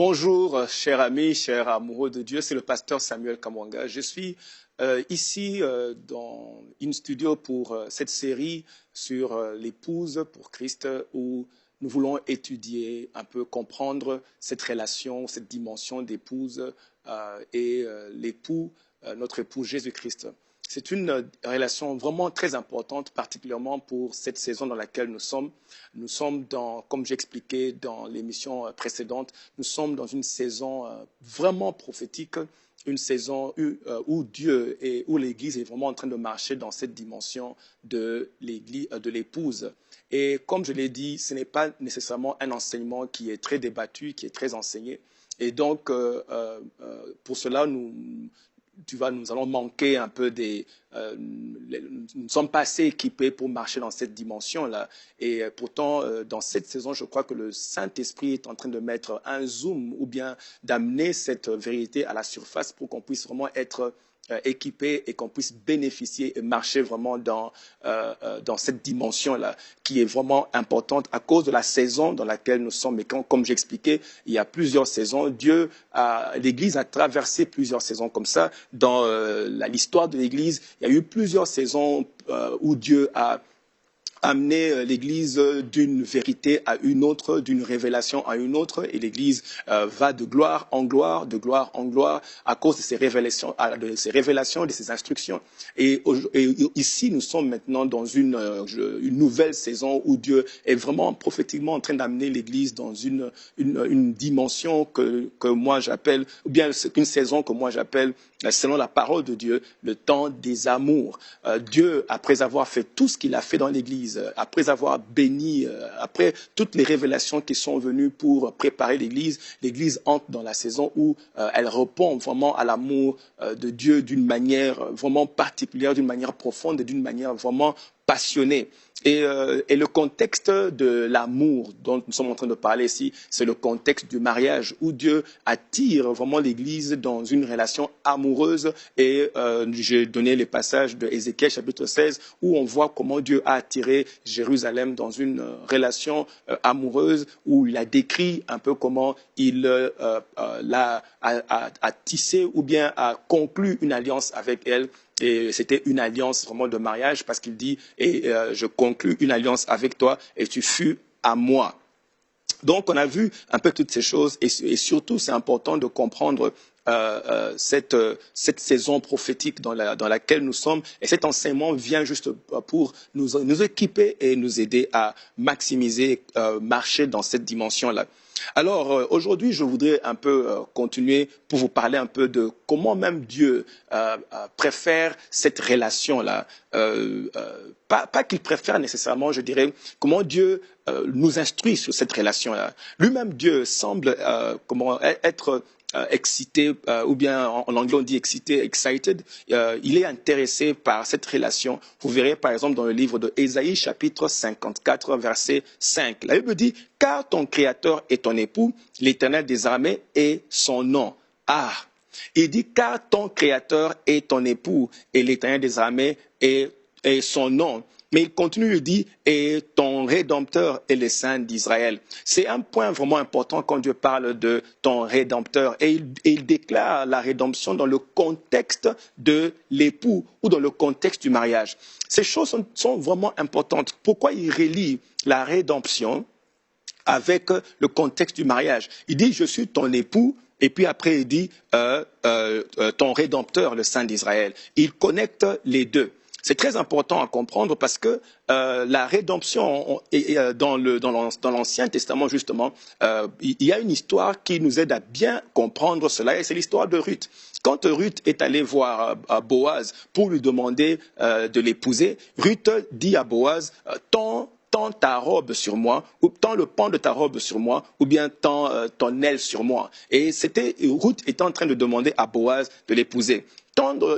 Bonjour, chers amis, chers amoureux de Dieu, c'est le pasteur Samuel Kamwanga. Je suis ici dans une studio pour cette série sur l'épouse pour Christ où nous voulons étudier, un peu comprendre cette relation, cette dimension d'épouse et l'époux, notre époux Jésus-Christ. C'est une relation vraiment très importante, particulièrement pour cette saison dans laquelle nous sommes. Nous sommes dans, comme j'expliquais dans l'émission précédente, nous sommes dans une saison vraiment prophétique, une saison où Dieu et où l'Église est vraiment en train de marcher dans cette dimension de l'épouse. Et comme je l'ai dit, ce n'est pas nécessairement un enseignement qui est très débattu, qui est très enseigné. Et donc, pour cela, nous allons manquer un peu nous ne sommes pas assez équipés pour marcher dans cette dimension-là. Et pourtant, dans cette saison, je crois que le Saint-Esprit est en train de mettre un zoom ou bien d'amener cette vérité à la surface pour qu'on puisse vraiment être équipés et qu'on puisse bénéficier et marcher vraiment dans cette dimension-là qui est vraiment importante à cause de la saison dans laquelle nous sommes. Et comme j'expliquais, il y a plusieurs saisons. L'Église a traversé plusieurs saisons comme ça. Dans l'histoire de l'Église, il y a eu plusieurs saisons où Dieu a amener l'Église d'une vérité à une autre, d'une révélation à une autre, et l'Église va de gloire en gloire, de gloire en gloire, à cause de ces révélations, de ces instructions. Et ici, nous sommes maintenant dans une nouvelle saison où Dieu est vraiment prophétiquement en train d'amener l'Église dans une dimension que moi j'appelle, ou bien une saison que moi j'appelle, selon la parole de Dieu, le temps des amours. Dieu, après avoir fait tout ce qu'il a fait dans l'Église, après avoir béni, après toutes les révélations qui sont venues pour préparer l'Église entre dans la saison où elle répond vraiment à l'amour de Dieu d'une manière vraiment particulière, d'une manière profonde et d'une manière vraiment passionnée. Et le contexte de l'amour dont nous sommes en train de parler ici, c'est le contexte du mariage où Dieu attire vraiment l'Église dans une relation amoureuse. Et j'ai donné les passages de Ézéchiel chapitre 16 où on voit comment Dieu a attiré Jérusalem dans une relation amoureuse, où il a décrit un peu comment il a tissé ou bien a conclu une alliance avec elle. Et c'était une alliance vraiment de mariage parce qu'il dit « Et je conclus une alliance avec toi et tu fus à moi ». Donc on a vu un peu toutes ces choses et surtout c'est important de comprendre cette saison prophétique dans laquelle nous sommes. Et cet enseignement vient juste pour nous équiper et nous aider à maximiser, marcher dans cette dimension-là. Alors aujourd'hui, je voudrais un peu continuer pour vous parler un peu de comment même Dieu préfère cette relation-là. Pas qu'il préfère nécessairement, je dirais, comment Dieu nous instruit sur cette relation-là. Lui-même, Dieu semble être excité, ou bien en anglais on dit excité, excited, il est intéressé par cette relation. Vous verrez par exemple dans le livre de Ésaïe chapitre 54 verset 5. La Bible dit « Car ton Créateur est ton époux, l'Éternel des armées est son nom. » Ah, il dit « Car ton Créateur est ton époux et l'Éternel des armées est son nom. » Mais il continue, il dit, et ton Rédempteur est le Saint d'Israël. C'est un point vraiment important quand Dieu parle de ton Rédempteur. Et il déclare la rédemption dans le contexte de l'époux ou dans le contexte du mariage. Ces choses sont vraiment importantes. Pourquoi il relie la rédemption avec le contexte du mariage? Il dit, je suis ton époux. Et puis après, il dit, ton Rédempteur, le Saint d'Israël. Il connecte les deux. C'est très important à comprendre parce que la rédemption, dans l'Ancien Testament justement, il y a une histoire qui nous aide à bien comprendre cela et c'est l'histoire de Ruth. Quand Ruth est allée voir Boaz pour lui demander de l'épouser, Ruth dit à Boaz, tends ta robe sur moi, ou tends le pan de ta robe sur moi, ou bien tends ton aile sur moi. Et Ruth était en train de demander à Boaz de l'épouser.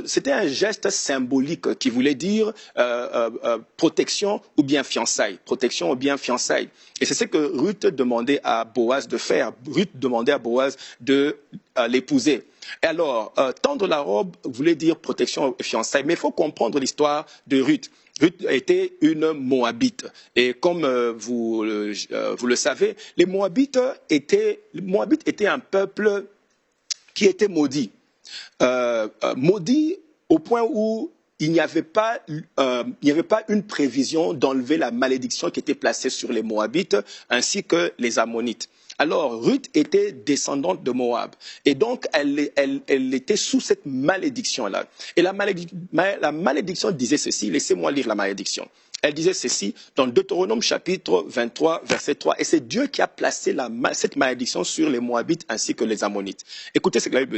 C'était un geste symbolique qui voulait dire protection ou bien fiançailles. Protection ou bien fiançailles. Et c'est ce que Ruth demandait à Boaz de faire. Ruth demandait à Boaz de l'épouser. Et alors, tendre la robe voulait dire protection et fiançailles, mais il faut comprendre l'histoire de Ruth. Ruth était une Moabite. Et comme vous le savez, les Moabites étaient un peuple qui était maudit. Maudit au point où il n'y avait pas une prévision d'enlever la malédiction qui était placée sur les Moabites ainsi que les Ammonites. Alors, Ruth était descendante de Moab. Et donc, elle était sous cette malédiction-là. Et la malédiction disait ceci, laissez-moi lire la malédiction. Elle disait ceci dans Deutéronome chapitre 23, verset 3. Et c'est Dieu qui a placé cette malédiction sur les Moabites ainsi que les Ammonites. Écoutez ce que la Bible